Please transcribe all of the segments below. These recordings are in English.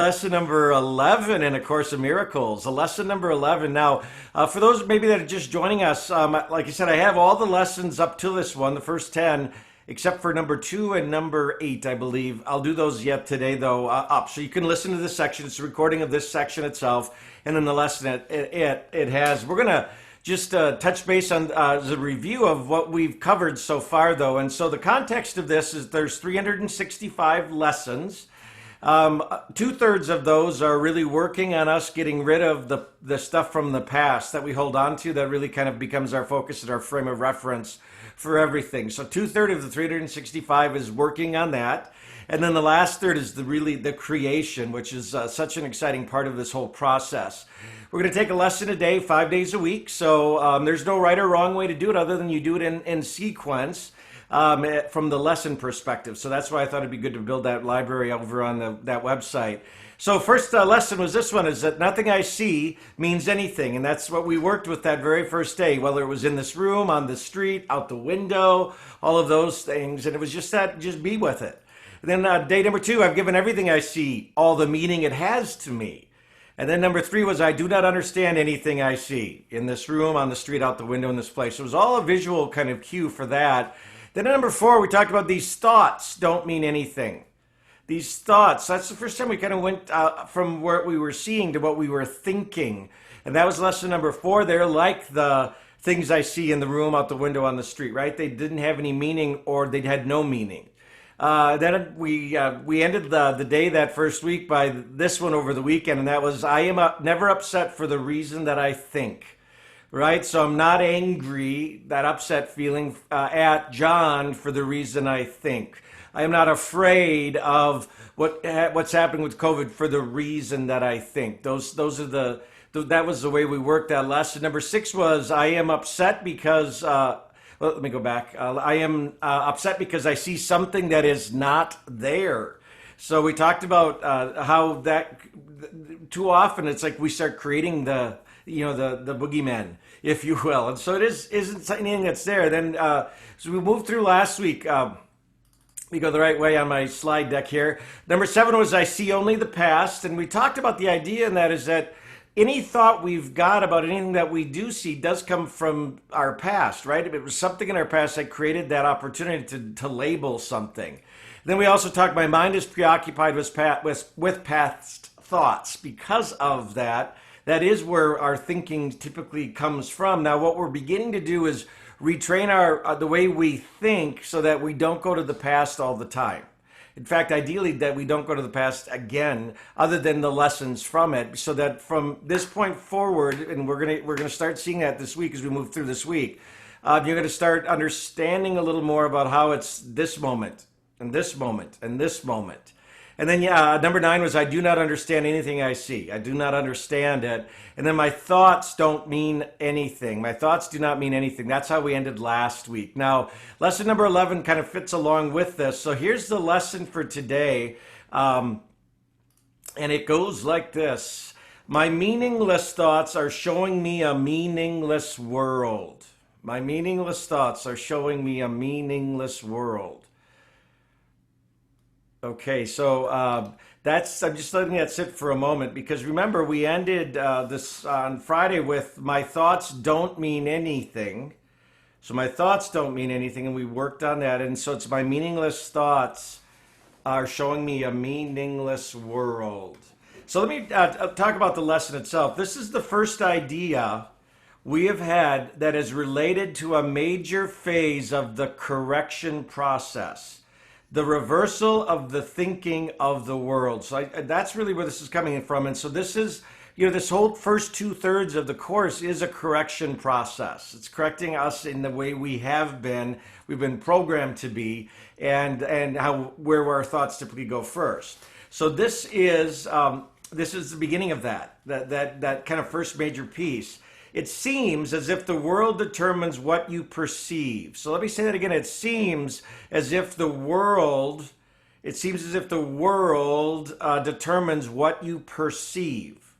Lesson number 11 in A Course of Miracles. Lesson number 11. Now, for those maybe that are just joining us, like I said, I have all the lessons up to this one, the first 10, except for number 2 and number 8, I believe. I'll do those yet today, though, up. So you can listen to this section. It's a recording of this section itself, and then the lesson it has. We're going to just touch base on the review of what we've covered so far, though. And so the context of this is there's 365 lessons. 2/3 of those are really working on us getting rid of the stuff from the past that we hold on to that really kind of becomes our focus and our frame of reference for everything. So 2/3 of the 365 is working on that. And then the last third is the creation, which is such an exciting part of this whole process. We're going to take a lesson a day, 5 days a week. So there's no right or wrong way to do it other than you do it in sequence. From the lesson perspective. So that's why I thought it'd be good to build that library over on that website. So first lesson was this one, is that nothing I see means anything. And that's what we worked with that very first day, whether it was in this room, on the street, out the window, all of those things. And it was just that, just be with it. And then day number 2, I've given everything I see all the meaning it has to me. And then number 3 was I do not understand anything I see in this room, on the street, out the window, in this place. So it was all a visual kind of cue for that. Then at number 4, we talked about these thoughts don't mean anything. These thoughts, that's the first time we kind of went from what we were seeing to what we were thinking. And that was lesson number 4. They're like the things I see in the room, out the window, on the street, right? They didn't have any meaning, or they had no meaning. Then we ended the day that first week by this one over the weekend, and that was I am never upset for the reason that I think. Right? So I'm not angry, that upset feeling, at John for the reason I think. I am not afraid of what's happening with COVID for the reason that I think. Those are that was the way we worked that lesson. Number 6 was I am upset because, well, let me go back. I am upset because I see something that is not there. So we talked about how that too often it's like we start creating the boogeyman, if you will. And so it isn't anything that's there. Then, so we moved through last week. We go the right way on my slide deck here. Number 7 was I see only the past. And we talked about the idea in that is that any thought we've got about anything that we do see does come from our past, right? If it was something in our past that created that opportunity to label something. Then we also talked, my mind is preoccupied with past thoughts. Because of that, that is where our thinking typically comes from. Now, what we're beginning to do is retrain the way we think so that we don't go to the past all the time. In fact, ideally, that we don't go to the past again, other than the lessons from it, so that from this point forward, and we're gonna start seeing that this week as we move through this week, you're going to start understanding a little more about how it's this moment, and this moment, and this moment. And then, number 9 was I do not understand anything I see. I do not understand it. And then my thoughts don't mean anything. My thoughts do not mean anything. That's how we ended last week. Now, lesson number 11 kind of fits along with this. So here's the lesson for today. And it goes like this. My meaningless thoughts are showing me a meaningless world. My meaningless thoughts are showing me a meaningless world. Okay, so I'm just letting that sit for a moment because remember we ended this on Friday with my thoughts don't mean anything. So my thoughts don't mean anything, and we worked on that. And so it's my meaningless thoughts are showing me a meaningless world. So let me talk about the lesson itself. This is the first idea we have had that is related to a major phase of the correction process. The reversal of the thinking of the world. So that's really where this is coming from. And so this is, this whole first 2/3 of the course is a correction process. It's correcting us in the way we've been programmed to be, and where our thoughts typically go first. So this is the beginning of that kind of first major piece. It seems as if the world determines what you perceive. So let me say that again. It seems as if the world determines what you perceive.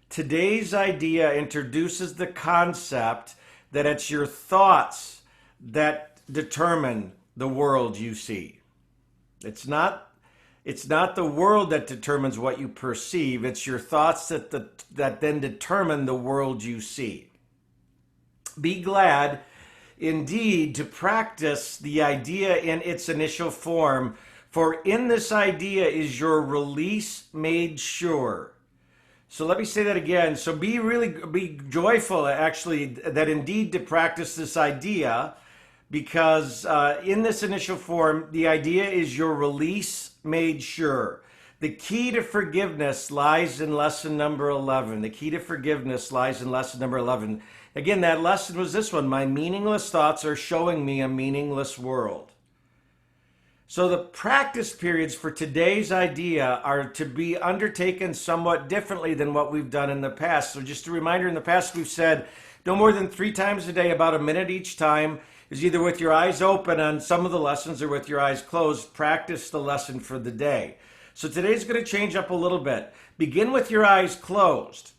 Today's idea introduces the concept that it's your thoughts that determine the world you see. It's not It's not the world that determines what you perceive. It's your thoughts that then determine the world you see. Be glad indeed to practice the idea in its initial form, for in this idea is your release made sure. So let me say that again. So be joyful, actually, that indeed to practice this idea, because in this initial form, the idea is your release made sure. The key to forgiveness lies in lesson number 11. The key to forgiveness lies in lesson number 11. Again, that lesson was this one: my meaningless thoughts are showing me a meaningless world. So the practice periods for today's idea are to be undertaken somewhat differently than what we've done in the past. So just a reminder, in the past we've said no more than 3 times a day, about a minute each time, is either with your eyes open on some of the lessons or with your eyes closed. Practice the lesson for the day. So today's going to change up a little bit. Begin with your eyes closed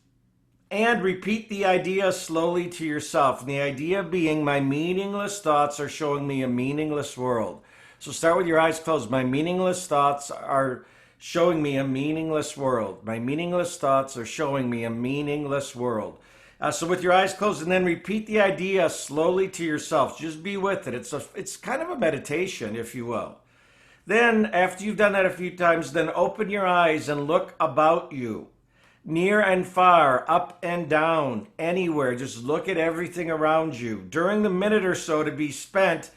and repeat the idea slowly to yourself. And the idea being, my meaningless thoughts are showing me a meaningless world. So start with your eyes closed. My meaningless thoughts are showing me a meaningless world. My meaningless thoughts are showing me a meaningless world. So with your eyes closed, and then repeat the idea slowly to yourself. Just be with it. It's kind of a meditation, if you will. Then, after you've done that a few times, then open your eyes and look about you. Near and far, up and down, anywhere. Just look at everything around you. During the minute or so to be spent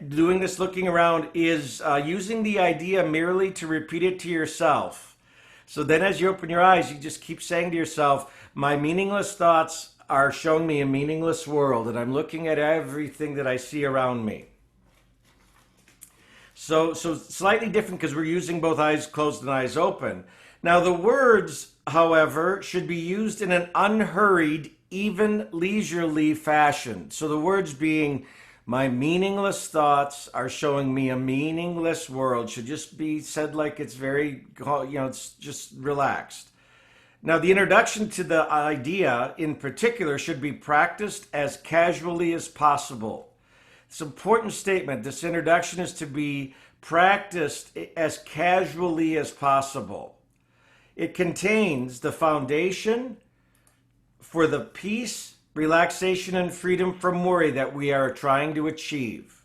doing this looking around is using the idea merely to repeat it to yourself. So then as you open your eyes, you just keep saying to yourself, my meaningless thoughts are showing me a meaningless world, and I'm looking at everything that I see around me. So slightly different because we're using both eyes closed and eyes open. Now the words, however, should be used in an unhurried, even leisurely fashion. So the words being, my meaningless thoughts are showing me a meaningless world, should just be said like it's very, it's just relaxed. Now, the introduction to the idea in particular should be practiced as casually as possible. It's an important statement. This introduction is to be practiced as casually as possible. It contains the foundation for the peace, relaxation, and freedom from worry that we are trying to achieve.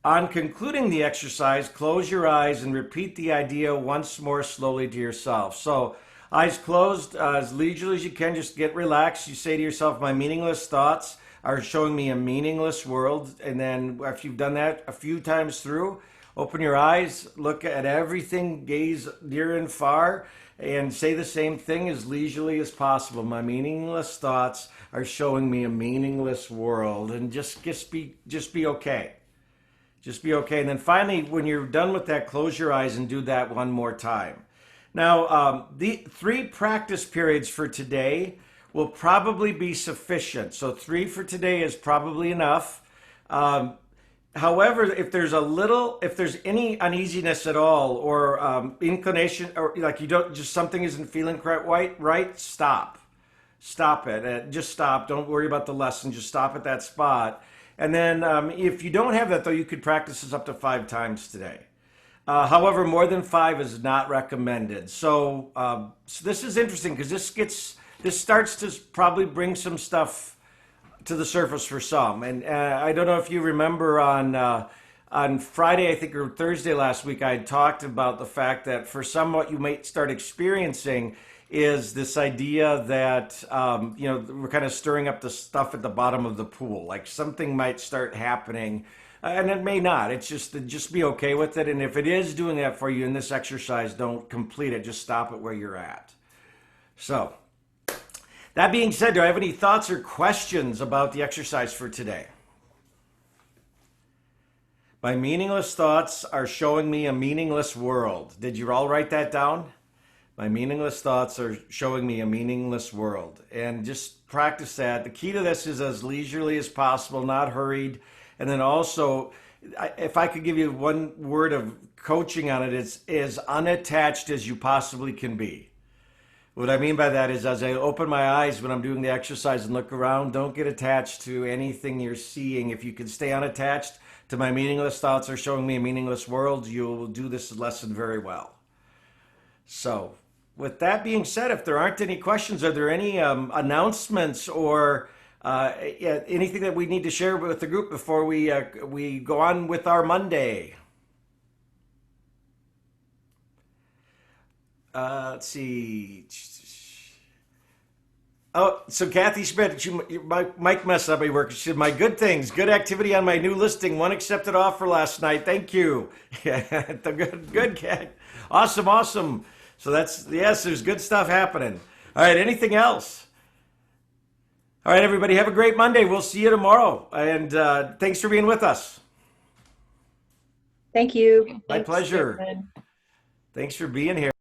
On concluding the exercise, close your eyes and repeat the idea once more slowly to yourself. So, eyes closed, as leisurely as you can, just get relaxed. You say to yourself, my meaningless thoughts are showing me a meaningless world. And then after you've done that a few times through, open your eyes, look at everything, gaze near and far, and say the same thing as leisurely as possible. My meaningless thoughts are showing me a meaningless world. And just be okay. Just be okay. And then finally, when you're done with that, close your eyes and do that one more time. Now, the 3 practice periods for today will probably be sufficient. So 3 for today is probably enough. However, if there's any uneasiness at all, or inclination, or like something isn't feeling right, stop it. Just stop. Don't worry about the lesson. Just stop at that spot. And then if you don't have that, though, you could practice this up to 5 times today. However, more than 5 is not recommended. So this is interesting because this starts to probably bring some stuff to the surface for some. And I don't know if you remember on Friday, I think, or Thursday last week, I had talked about the fact that for some, what you might start experiencing is this idea that we're kind of stirring up the stuff at the bottom of the pool. Like something might start happening. And it may not. It's just be okay with it. And if it is doing that for you in this exercise, don't complete it. Just stop it where you're at. So, that being said, do I have any thoughts or questions about the exercise for today? My meaningless thoughts are showing me a meaningless world. Did you all write that down? My meaningless thoughts are showing me a meaningless world. And just practice that. The key to this is as leisurely as possible, not hurried. And then also, if I could give you one word of coaching on it, it's as unattached as you possibly can be. What I mean by that is as I open my eyes when I'm doing the exercise and look around, don't get attached to anything you're seeing. If you can stay unattached to my meaningless thoughts are showing me a meaningless world, you will do this lesson very well. So, with that being said, if there aren't any questions, are there any announcements or anything that we need to share with the group before we go on with our Monday? Let's see. Oh, so Kathy Schmidt, Mike messed up my work. She said, my good things, good activity on my new listing. One accepted offer last night. Thank you. Yeah, good, Kat. Awesome, awesome. So yes, there's good stuff happening. All right, anything else? All right, everybody, have a great Monday. We'll see you tomorrow. And thanks for being with us. Thank you. My pleasure. Thanks for being here.